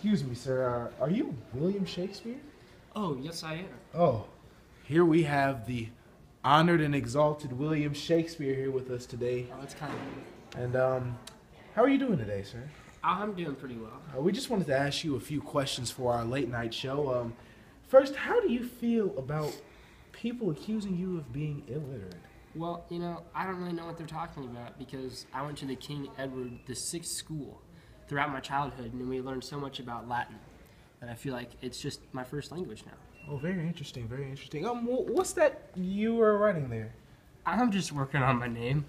Excuse me, sir. Are you William Shakespeare? Oh, yes, I am. Oh, here we have the honored and exalted William Shakespeare here with us today. Oh, that's kind of. And how are you doing today, sir? I'm doing pretty well. We just wanted to ask you a few questions for our late night show. First, how do you feel about people accusing you of being illiterate? Well, I don't really know what they're talking about because I went to the King Edward VI school throughout my childhood, and we learned so much about Latin that I feel like it's just my first language now. Oh, very interesting, very interesting. What's that you were writing there? I'm just working on my name.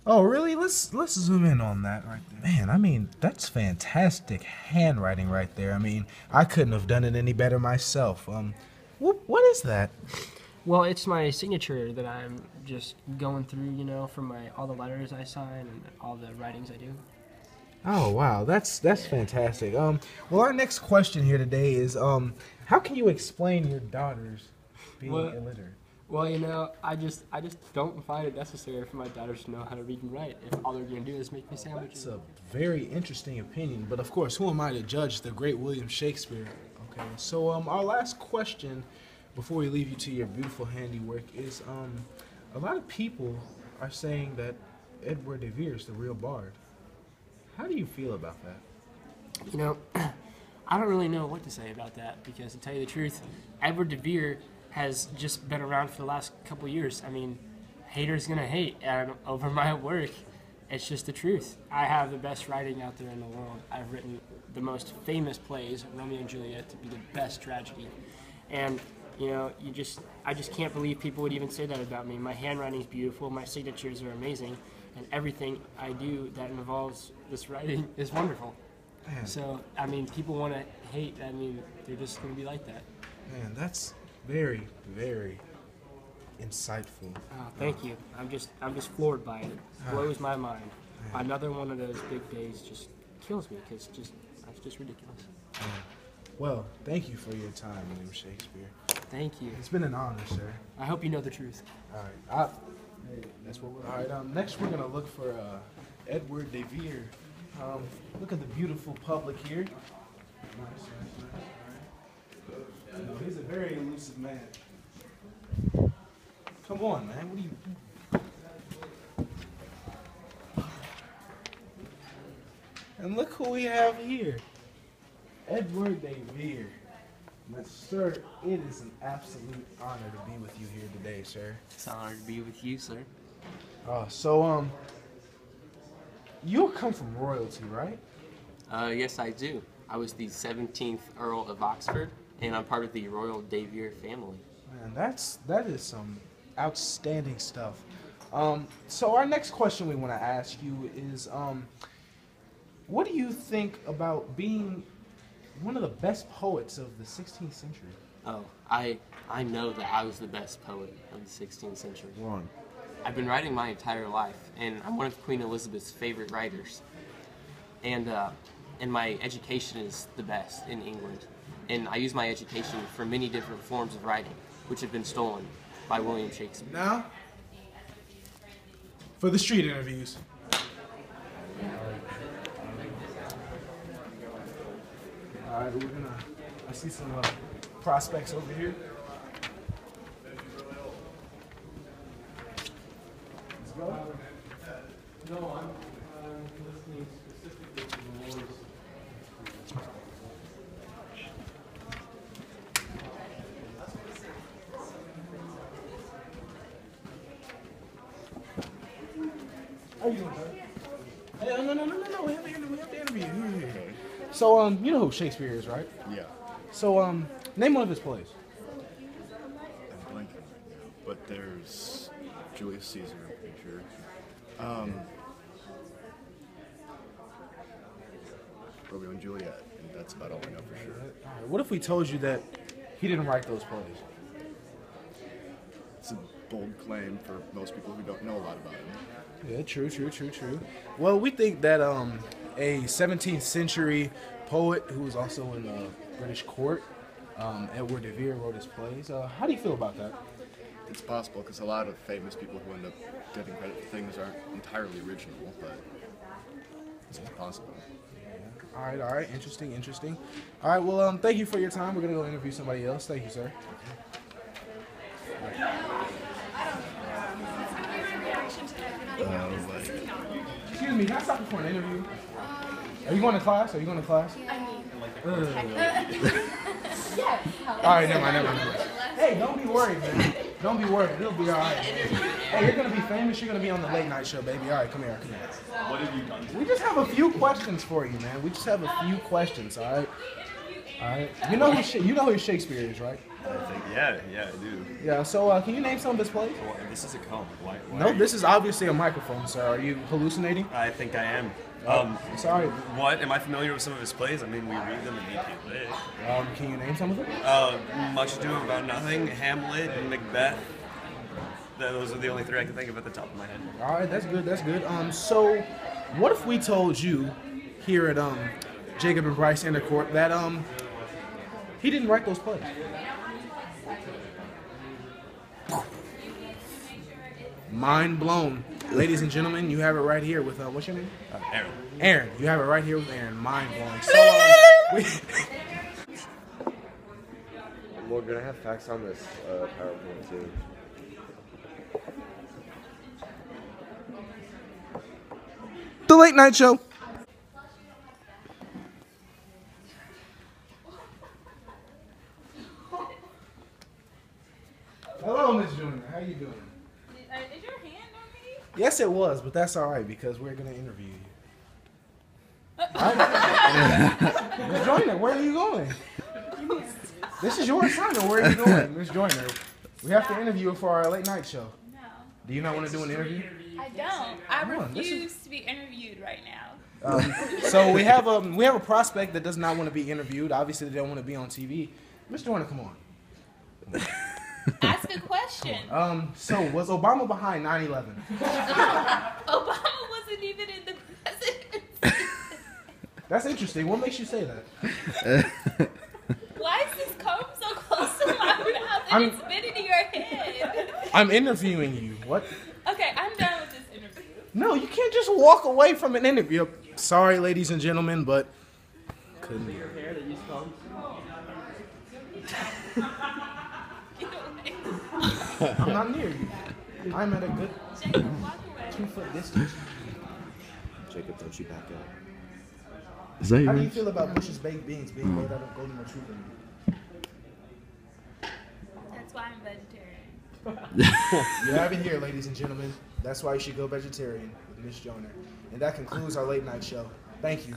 Oh, really? Let's zoom in on that right there. Man, I mean, that's fantastic handwriting right there. I mean, I couldn't have done it any better myself. What is that? Well, it's my signature that I'm just going through, from all the letters I sign and all the writings I do. Oh, wow, that's fantastic. Well, our next question here today is, how can you explain your daughters being illiterate? Well, I just don't find it necessary for my daughters to know how to read and write if all they're going to do is make me sandwiches. That's a very interesting opinion, but of course, who am I to judge the great William Shakespeare? Okay, so our last question before we leave you to your beautiful handiwork is, a lot of people are saying that Edward de Vere is the real bard. How do you feel about that? I don't really know what to say about that because, to tell you the truth, Edward de Vere has just been around for the last couple years. I mean, haters gonna hate over my work. It's just the truth. I have the best writing out there in the world. I've written the most famous plays, Romeo and Juliet, to be the best tragedy. And, I just can't believe people would even say that about me. My handwriting's beautiful, my signatures are amazing, and everything I do that involves this writing is wonderful. Man. So, I mean, people want to hate. I mean, they're just going to be like that. Man, that's very, very insightful. Oh, thank you. I'm just floored by it. It blows my mind. Another one of those big days just kills me because that's just ridiculous. Well, thank you for your time, William Shakespeare. Thank you. It's been an honor, sir. I hope you know the truth. All right. That's what we're. All right. Next, we're gonna look for Edward de Vere. Look at the beautiful public here. Nice. All right. He's a very elusive man. Come on, man. What do you? And look who we have here. Edward de Vere. Sir, it is an absolute honor to be with you here today, sir. It's an honor to be with you, sir. You come from royalty, right? Yes, I do. I was the 17th Earl of Oxford, and I'm part of the Royal de Vere family. Man, that is some outstanding stuff. So our next question we want to ask you is, what do you think about being one of the best poets of the 16th century? Oh, I know that I was the best poet of the 16th century. One. I've been writing my entire life, and I'm one of Queen Elizabeth's favorite writers. And my education is the best in England. And I use my education for many different forms of writing, which have been stolen by William Shakespeare. Now, for the street interviews. All right, I see some prospects over here. Let's go. No, I'm listening specifically to the Lord's. How you doing, sir? Hey, no. We have to interview. Here. So, you know who Shakespeare is, right? Yeah, So, name one of his plays. I'm blanking right now, but there's Julius Caesar, I'm pretty sure. Romeo and Juliet, and that's about all I know for sure. All right, what if we told you that he didn't write those plays? It's a bold claim for most people who don't know a lot about him. Yeah, true. Well, we think that a 17th century poet who was also in the British court, Edward de Vere, wrote his plays. How do you feel about that? It's possible because a lot of famous people who end up getting credit for things aren't entirely original, but It's possible. All right. Interesting. All right, well, thank you for your time. We're going to go interview somebody else. Thank you, sir. Like, Excuse me, can I stop you for an interview? Are you going to class? All right, never mind. Hey, don't be worried, man. Don't be worried. It'll be all right. Hey, you're going to be famous. You're going to be on the late night show, baby. All right, come here. what have you done? We just have a few questions for you, man. We just have a few questions, all right? All right. You know who Shakespeare is, right? I think, yeah, I do. Yeah, so can you name some of his plays? Well, this is a comb. Why No, this is obviously a microphone, sir. Are you hallucinating? I think I am. Sorry. What? Am I familiar with some of his plays? I mean, we read them in EP Lit. Can you name some of them? Much Ado About Nothing, Hamlet, and Macbeth. Those are the only three I can think of at the top of my head. All right, that's good. So what if we told you here at Jacob and Bryce Intercourt that he didn't write those plays? Mind blown. Ladies and gentlemen, you have it right here with what's your name? Aaron. Aaron. You have it right here with Aaron. Mind blowing. So We're gonna have facts on this PowerPoint too. The Late Night Show. Hello, Miss Junior. How you doing? Is your hand on me? Yes, it was, but that's all right because we're gonna interview you. Miss Joyner, where are you going? This is your assignment. Where are you going, Miss Joyner? We have to interview you for our late night show. No. Do you not want to do an interview? I don't. I Come on, this is- refuse to be interviewed right now. So we have a prospect that does not want to be interviewed. Obviously, they don't want to be on TV. Miss Joyner, come on. Ask a question. So was Obama behind 9/11? Obama wasn't even in the presidency. That's interesting. What makes you say that? Why is this comb so close to my mouth and it's been in your head? I'm interviewing you. What? Okay, I'm done with this interview. No, you can't just walk away from an interview. Sorry, ladies and gentlemen, but couldn't be. Get away. I'm not near you. I'm at a good Jacob, walk away. 2-foot distance. Jacob, don't you back up. Is that How do you yours? feel about Bush's baked beans being made out of golden retriever meat? That's why I'm vegetarian. You have it here, ladies and gentlemen. That's why you should go vegetarian with Miss Joyner. And that concludes our late night show. Thank you.